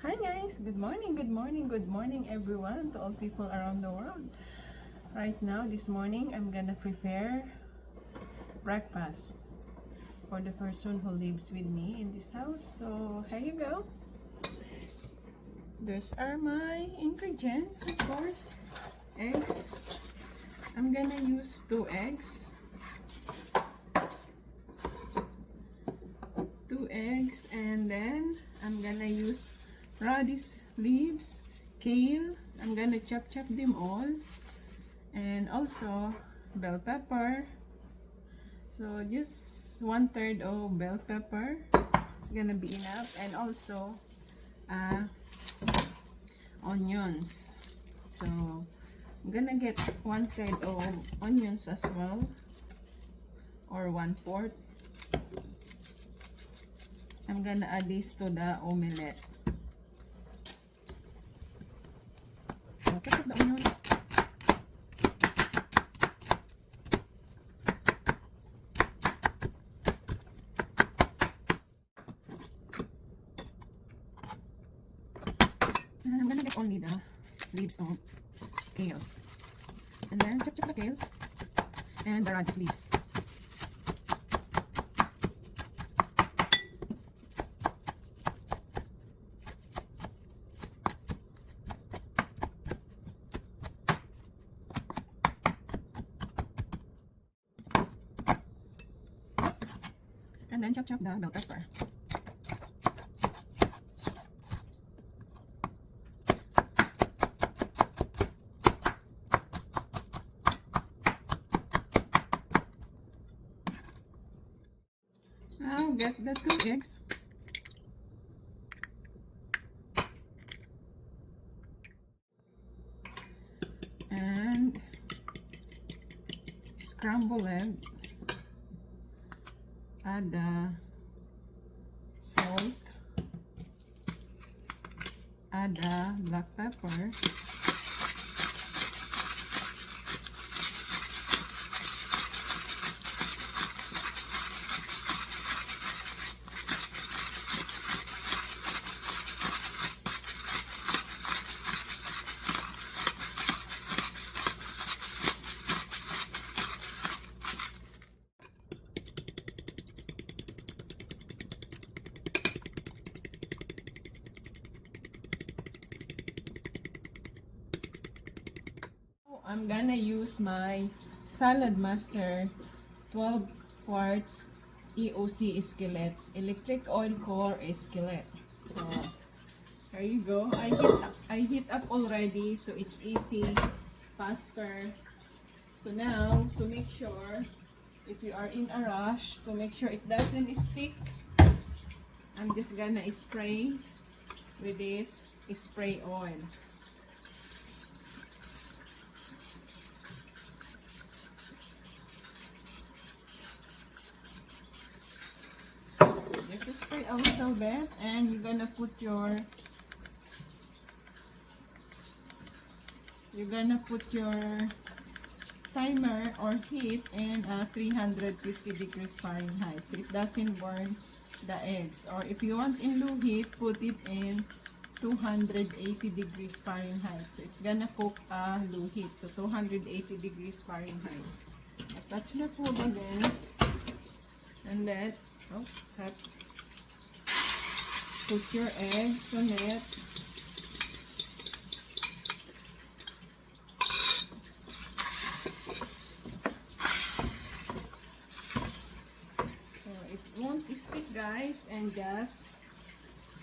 Hi guys, good morning everyone, to all people around the world. Right now, this morning, I'm gonna prepare breakfast for the person who lives with me in this house. So here you go. Those are my ingredients, of course. Eggs. I'm gonna use 2 eggs. 2 eggs, and then I'm gonna use radish leaves, kale. I'm gonna chop them all, and also bell pepper. So just 1/3 of bell pepper. It's gonna be enough, and also onions. So I'm gonna get 1/3 of onions as well, or 1/4. I'm gonna add this to the omelette. Okay, put the onions. And I'm gonna get only the leaves of kale. And then chop the kale and the radish leaves. And then chop the bell pepper. Now get the 2 eggs. And scramble egg. Add the salt. Add the black pepper. I'm gonna use my Salad Master 12 quarts EOC skillet, electric oil core skillet. So there you go. I heat up already, so it's easy, faster. So now, to make sure, if you are in a rush, to make sure it doesn't stick, I'm just gonna spray with this spray oil. Just spray a little bit, and you're gonna put your timer or heat in 350 degrees Fahrenheit, so it doesn't burn the eggs. Or if you want in low heat, put it in 280 degrees Fahrenheit. So it's gonna cook low heat, so 280 degrees Fahrenheit. Attach na po again, and then put your eggs on it. So it won't stick, guys, and just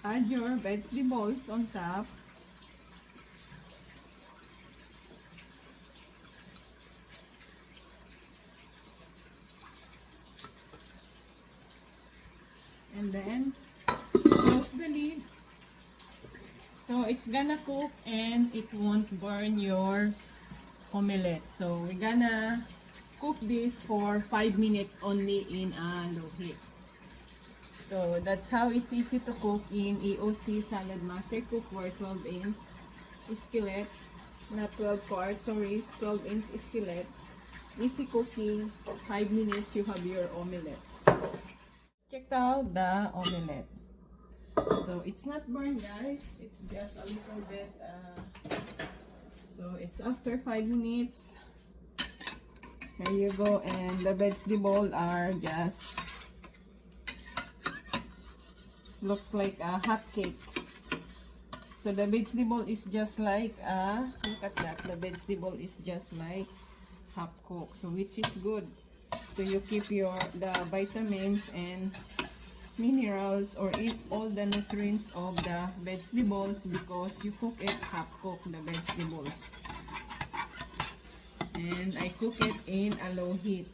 add your vegetables on top. And then close the lid, so it's gonna cook and it won't burn your omelette. So we're gonna cook this for 5 minutes only in a low heat. So that's how it's easy to cook in EOC Salad Master Cookware 12-inch skillet, not 12 quarts, sorry, 12-inch skillet. Easy cooking, 5 minutes you have your omelette. Check out the omelette. So it's not burned, guys. It's just a little bit. So it's after 5 minutes. There you go, and the vegetable are just. It looks like a hot cake. So the vegetable is just like look at that. The vegetable is just like half cooked, so which is good. So you keep the vitamins and minerals or eat all the nutrients of the vegetables because you cook it half cooked, the vegetables. And I cook it in a low heat.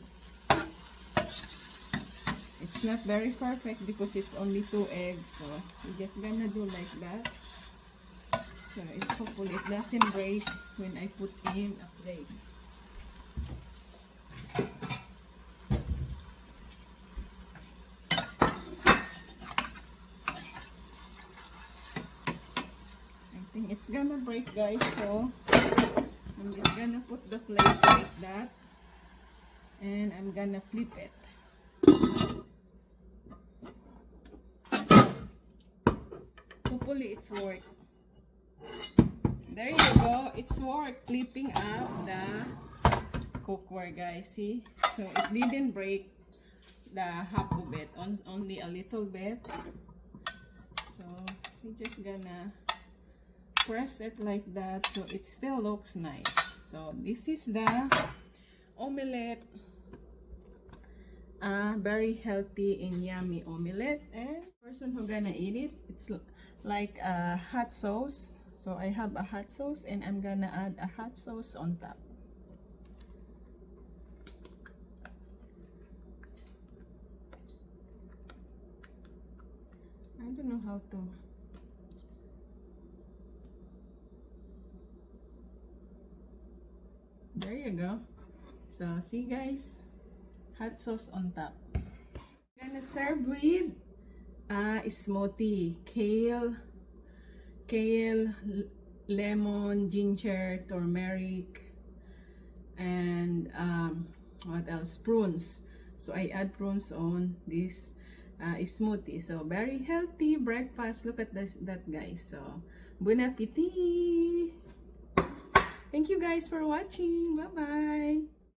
It's not very perfect because it's only 2 eggs, so we're just gonna do like that. So hopefully it doesn't break when I put in a plate. I think it's gonna break, guys, so I'm just gonna put the plate like that and I'm gonna flip it. Hopefully it's worked. There you go, it's worked, flipping up the cookware, guys. See, so it didn't break the half of it, only a little bit. So we're just gonna press it like that so it still looks nice. So this is the omelette, very healthy and yummy omelette. And person who gonna eat it, it's like a hot sauce. So I have a hot sauce and I'm gonna add a hot sauce on top. I don't know how to. There you go. So see, guys, hot sauce on top. Gonna serve with smoothie, kale, lemon, ginger, turmeric, and what else? Prunes. So I add prunes on this smoothie. So very healthy breakfast. Look at that, guys. So bon appetit. Thank you guys for watching. Bye bye.